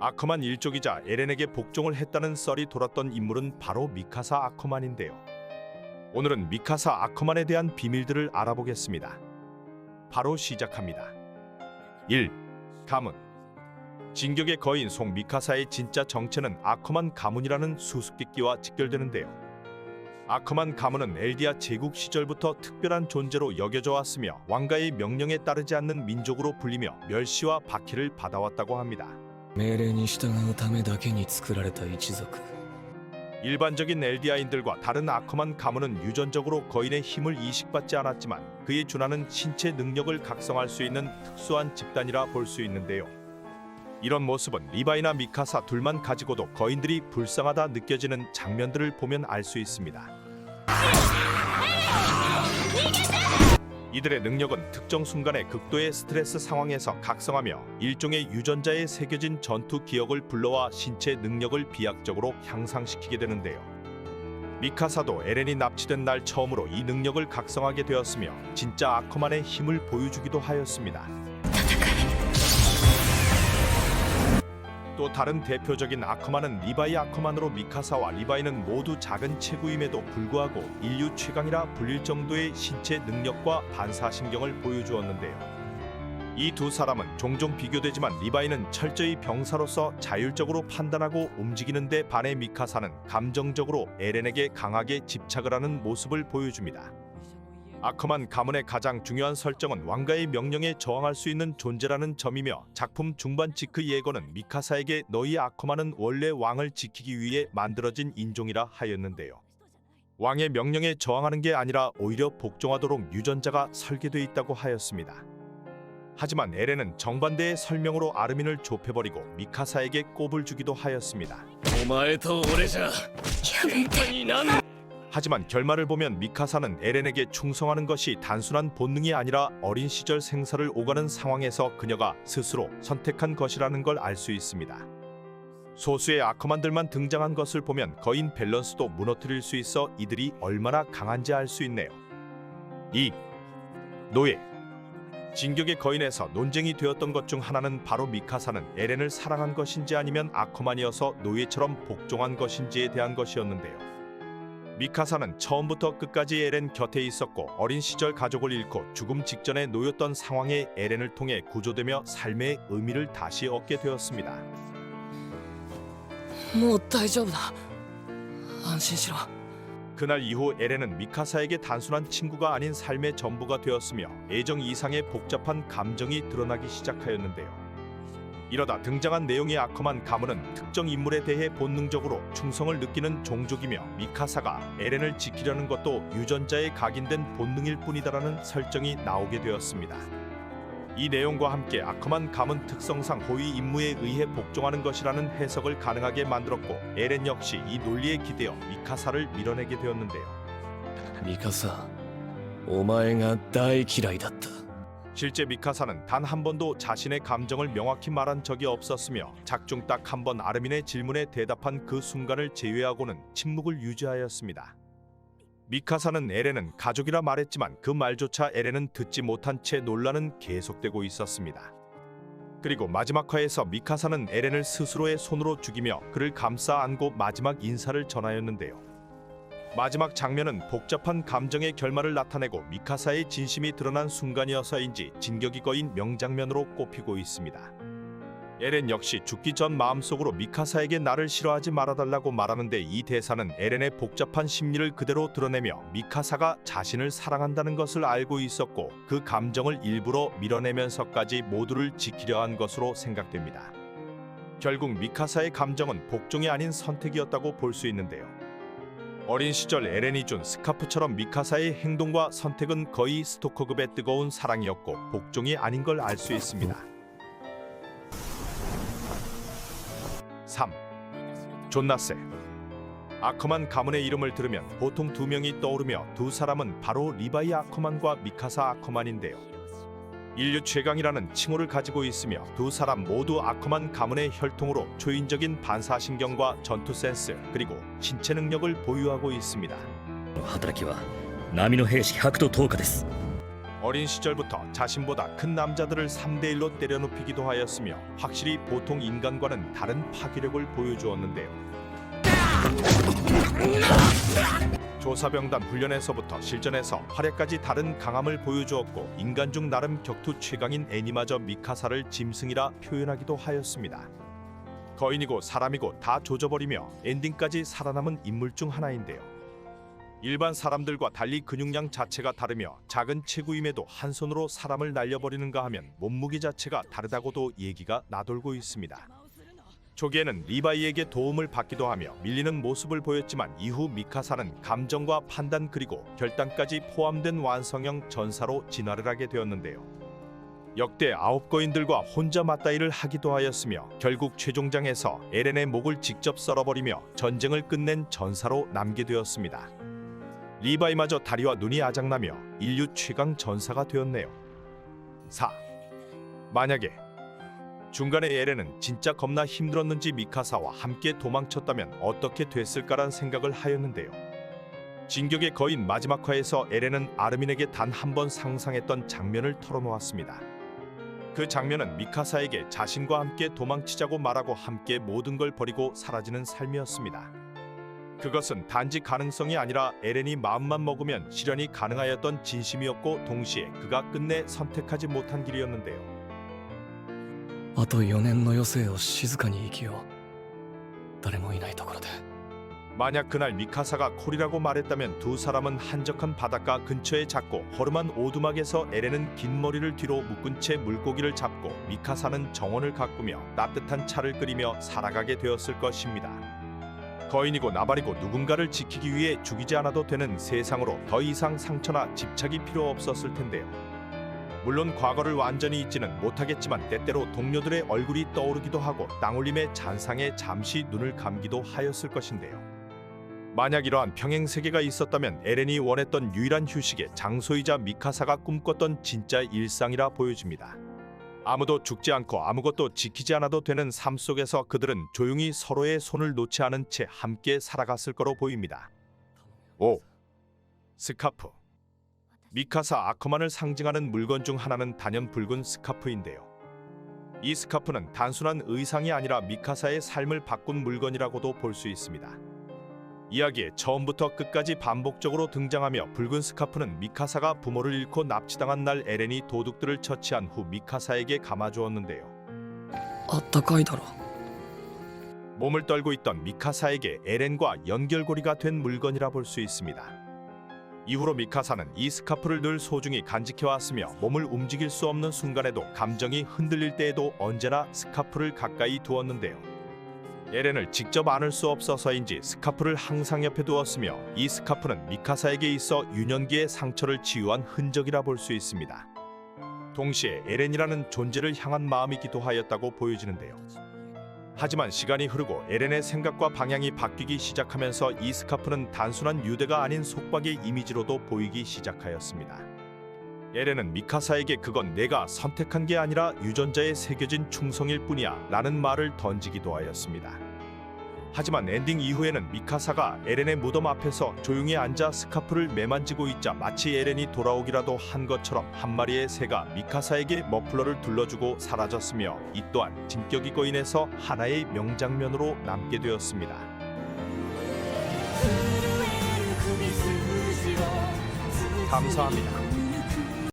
아커만 일족이자 에렌에게 복종을 했다는 썰이 돌았던 인물은 바로 미카사 아커만인데요. 오늘은 미카사 아커만에 대한 비밀들을 알아보겠습니다. 바로 시작합니다. 1. 가문. 진격의 거인 송 미카사의 진짜 정체는 아커만 가문이라는 수수께끼와 직결되는데요. 아커만 가문은 엘디아 제국 시절부터 특별한 존재로 여겨져 왔으며 왕가의 명령에 따르지 않는 민족으로 불리며 멸시와 박해를 받아왔다고 합니다. 命令に従うためだけに作られた一族。 일반적인 엘디아인들과 다른 아커만 가문은 유전적으로 거인의 힘을 이식받지 않았지만 그에 준하는 신체 능력을 각성할 수 있는 특수한 집단이라 볼 수 있는데요. 이런 모습은 리바이나 미카사 둘만 가지고도 거인들이 불쌍하다 느껴지는 장면들을 보면 알 수 있습니다. 이들의 능력은 특정 순간의 극도의 스트레스 상황에서 각성하며 일종의 유전자에 새겨진 전투 기억을 불러와 신체 능력을 비약적으로 향상시키게 되는데요. 미카사도 에렌이 납치된 날 처음으로 이 능력을 각성하게 되었으며 진짜 아커만의 힘을 보여주기도 하였습니다. 또 다른 대표적인 아커만은 리바이 아커만으로 미카사와 리바이는 모두 작은 체구임에도 불구하고 인류 최강이라 불릴 정도의 신체 능력과 반사신경을 보여주었는데요. 이 두 사람은 종종 비교되지만 리바이는 철저히 병사로서 자율적으로 판단하고 움직이는 데 반해 미카사는 감정적으로 에렌에게 강하게 집착을 하는 모습을 보여줍니다. 아커만 가문의 가장 중요한 설정은 왕가의 명령에 저항할 수 있는 존재라는 점이며 작품 중반치 그 예고는 미카사에게 너희 아커만은 원래 왕을 지키기 위해 만들어진 인종이라 하였는데요. 왕의 명령에 저항하는 게 아니라 오히려 복종하도록 유전자가 설계되어 있다고 하였습니다. 하지만 에렌은 정반대의 설명으로 아르민을 좁혀버리고 미카사에게 꼽을 주기도 하였습니다. お前と俺じゃ喧嘩になん。 하지만 결말을 보면 미카사는 에렌에게 충성하는 것이 단순한 본능이 아니라 어린 시절 생사를 오가는 상황에서 그녀가 스스로 선택한 것이라는 걸 알 수 있습니다. 소수의 아커만들만 등장한 것을 보면 거인 밸런스도 무너뜨릴 수 있어 이들이 얼마나 강한지 알 수 있네요. 2. 노예. 진격의 거인에서 논쟁이 되었던 것 중 하나는 바로 미카사는 에렌을 사랑한 것인지 아니면 아커만이어서 노예처럼 복종한 것인지에 대한 것이었는데요. 미카사는 처음부터 끝까지 에렌 곁에 있었고 어린 시절 가족을 잃고 죽음 직전에 놓였던 상황에 에렌을 통해 구조되며 삶의 의미를 다시 얻게 되었습니다. もう大丈夫だ。安心しろ。 그날 이후 에렌은 미카사에게 단순한 친구가 아닌 삶의 전부가 되었으며 애정 이상의 복잡한 감정이 드러나기 시작하였는데요. 이러다 등장한 내용의 아커만 가문은 특정 인물에 대해 본능적으로 충성을 느끼는 종족이며 미카사가 에렌을 지키려는 것도 유전자에 각인된 본능일 뿐이다라는 설정이 나오게 되었습니다. 이 내용과 함께 아커만 가문 특성상 호위 임무에 의해 복종하는 것이라는 해석을 가능하게 만들었고 에렌 역시 이 논리에 기대어 미카사를 밀어내게 되었는데요. ミカサ、お前が大嫌いだった。 실제 미카사는 단 한 번도 자신의 감정을 명확히 말한 적이 없었으며 작중 딱 한 번 아르민의 질문에 대답한 그 순간을 제외하고는 침묵을 유지하였습니다. 미카사는 에렌은 가족이라 말했지만 그 말조차 에렌은 듣지 못한 채 논란은 계속되고 있었습니다. 그리고 마지막 화에서 미카사는 에렌을 스스로의 손으로 죽이며 그를 감싸 안고 마지막 인사를 전하였는데요. 마지막 장면은 복잡한 감정의 결말을 나타내고 미카사의 진심이 드러난 순간이어서인지 진격의 거인 명장면으로 꼽히고 있습니다. 에렌 역시 죽기 전 마음속으로 미카사에게 나를 싫어하지 말아달라고 말하는데 이 대사는 에렌의 복잡한 심리를 그대로 드러내며 미카사가 자신을 사랑한다는 것을 알고 있었고 그 감정을 일부러 밀어내면서까지 모두를 지키려 한 것으로 생각됩니다. 결국 미카사의 감정은 복종이 아닌 선택이었다고 볼 수 있는데요. 어린 시절 에렌이 준 스카프처럼 미카사의 행동과 선택은 거의 스토커급의 뜨거운 사랑이었고 복종이 아닌 걸 알 수 있습니다. 3. 존나세. 아커만 가문의 이름을 들으면 보통 두 명이 떠오르며 두 사람은 바로 리바이 아커만과 미카사 아커만인데요. 인류 최강이라는 칭호를 가지고 있으며 두 사람 모두 아커만 가문의 혈통으로 초인적인 반사신경과 전투 센스 그리고 신체 능력을 보유하고 있습니다. 働きは波の兵士100と10日です。 어린 시절부터 자신보다 큰 남자들을 3대1로 때려눕히기도 하였으며 확실히 보통 인간과는 다른 파괴력을 보여주었는데요. 조사병단 훈련에서부터 실전에서 활약까지 다른 강함을 보여주었고 인간 중 나름 격투 최강인 애니마저 미카사를 짐승이라 표현하기도 하였습니다. 거인이고 사람이고 다 조져버리며 엔딩까지 살아남은 인물 중 하나인데요. 일반 사람들과 달리 근육량 자체가 다르며 작은 체구임에도 한 손으로 사람을 날려버리는가 하면 몸무게 자체가 다르다고도 얘기가 나돌고 있습니다. 초기에는 리바이에게 도움을 받기도 하며 밀리는 모습을 보였지만 이후 미카사는 감정과 판단 그리고 결단까지 포함된 완성형 전사로 진화를 하게 되었는데요. 역대 9거인들과 혼자 맞다이를 하기도 하였으며 결국 최종장에서 에렌의 목을 직접 썰어버리며 전쟁을 끝낸 전사로 남게 되었습니다. 리바이마저 다리와 눈이 아작나며 인류 최강 전사가 되었네요. 4. 만약에 중간에 에렌은 진짜 겁나 힘들었는지 미카사와 함께 도망쳤다면 어떻게 됐을까란 생각을 하였는데요. 진격의 거인 마지막 화에서 에렌은 아르민에게 단 한 번 상상했던 장면을 털어놓았습니다. 그 장면은 미카사에게 자신과 함께 도망치자고 말하고 함께 모든 걸 버리고 사라지는 삶이었습니다. 그것은 단지 가능성이 아니라 에렌이 마음만 먹으면 실현이 가능하였던 진심이었고 동시에 그가 끝내 선택하지 못한 길이었는데요. あと4年の余生を静かに生きよう。誰もいないところで。 만약 그날 미카사가 콜이라고 말했다면 두 사람은 한적한 바닷가 근처에 잦고 허름한 오두막에서 에렌은 긴 머리를 뒤로 묶은 채 물고기를 잡고 미카사는 정원을 가꾸며 따뜻한 차를 끓이며 살아가게 되었을 것입니다. 거인이고 나발이고 누군가를 지키기 위해 죽이지 않아도 되는 세상으로 더 이상 상처나 집착이 필요 없었을 텐데요. 물론 과거를 완전히 잊지는 못하겠지만 때때로 동료들의 얼굴이 떠오르기도 하고 땅올림의 잔상에 잠시 눈을 감기도 하였을 것인데요. 만약 이러한 평행 세계가 있었다면 에렌이 원했던 유일한 휴식의 장소이자 미카사가 꿈꿨던 진짜 일상이라 보여집니다. 아무도 죽지 않고 아무것도 지키지 않아도 되는 삶 속에서 그들은 조용히 서로의 손을 놓지 않은 채 함께 살아갔을 거로 보입니다. 5. 스카프. 미카사 아커만을 상징하는 물건 중 하나는 단연 붉은 스카프인데요. 이 스카프는 단순한 의상이 아니라 미카사의 삶을 바꾼 물건이라고도 볼 수 있습니다. 이야기에 처음부터 끝까지 반복적으로 등장하며 붉은 스카프는 미카사가 부모를 잃고 납치당한 날 에렌이 도둑들을 처치한 후 미카사에게 감아주었는데요. あったかいだろ。 몸을 떨고 있던 미카사에게 에렌과 연결고리가 된 물건이라 볼 수 있습니다. 이후로 미카사는 이 스카프를 늘 소중히 간직해왔으며 몸을 움직일 수 없는 순간에도 감정이 흔들릴 때에도 언제나 스카프를 가까이 두었는데요. 에렌을 직접 안을 수 없어서인지 스카프를 항상 옆에 두었으며 이 스카프는 미카사에게 있어 유년기의 상처를 치유한 흔적이라 볼 수 있습니다. 동시에 에렌이라는 존재를 향한 마음이기도 하였다고 보여지는데요. 하지만 시간이 흐르고 에렌의 생각과 방향이 바뀌기 시작하면서 이 스카프는 단순한 유대가 아닌 속박의 이미지로도 보이기 시작하였습니다. 에렌은 미카사에게 그건 내가 선택한 게 아니라 유전자에 새겨진 충성일 뿐이야 라는 말을 던지기도 하였습니다. 하지만 엔딩 이후에는 미카사가 에렌의 무덤 앞에서 조용히 앉아 스카프를 매만지고 있자 마치 에렌이 돌아오기라도 한 것처럼 한 마리의 새가 미카사에게 머플러를 둘러주고 사라졌으며 이 또한 진격의 거인에서 하나의 명장면으로 남게 되었습니다. 감사합니다.